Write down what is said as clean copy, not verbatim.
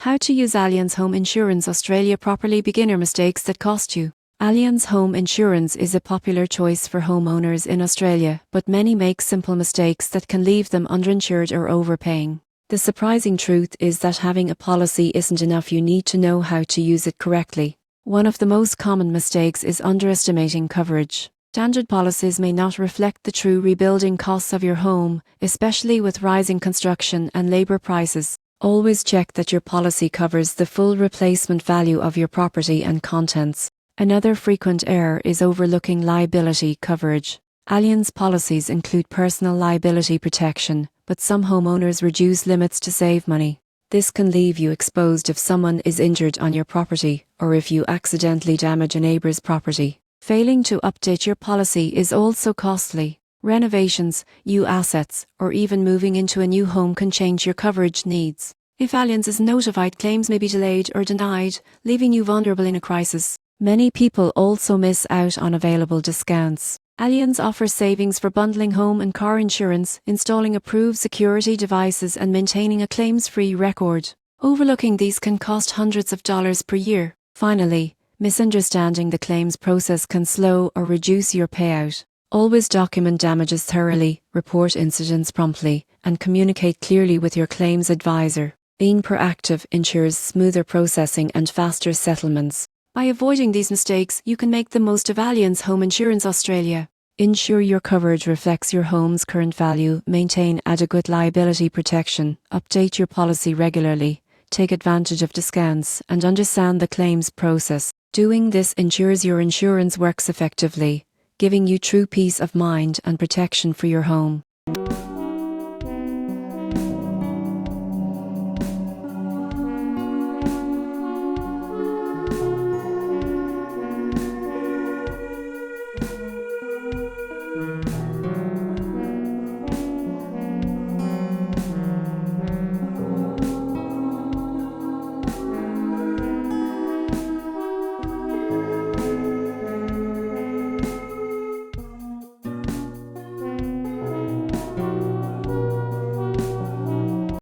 How to use Allianz Home Insurance Australia properly. Beginner mistakes that cost you. Allianz Home Insurance is a popular choice for homeowners in Australia, but many make simple mistakes that can leave them underinsured or overpaying. The surprising truth is that having a policy isn't enough. You need to know how to use it correctly. One of the most common mistakes is underestimating coverage. Standard policies may not reflect the true rebuilding costs of your home, especially with rising construction and labour prices. Always check that your policy covers the full replacement value of your property and contents. Another frequent error is overlooking liability coverage. Allianz policies include personal liability protection, but some homeowners reduce limits to save money. This can leave you exposed if someone is injured on your property, or if you accidentally damage a neighbour's property. Failing to update your policy is also costly. Renovations, new assets, or even moving into a new home can change your coverage needs. If Allianz is notified, claims may be delayed or denied, leaving you vulnerable in a crisis. Many people also miss out on available discounts. Allianz offers savings for bundling home and car insurance, installing approved security devices, and maintaining a claims-free record. Overlooking these can cost hundreds of dollars per year. Finally, misunderstanding the claims process can slow or reduce your payout. Always document damages thoroughly, report incidents promptly, and communicate clearly with your claims advisor. Being proactive ensures smoother processing and faster settlements. By avoiding these mistakes, you can make the most of Allianz Home Insurance Australia. Ensure your coverage reflects your home's current value, maintain adequate liability protection, update your policy regularly, take advantage of discounts, and understand the claims process. Doing this ensures your insurance works effectively, giving you true peace of mind and protection for your home.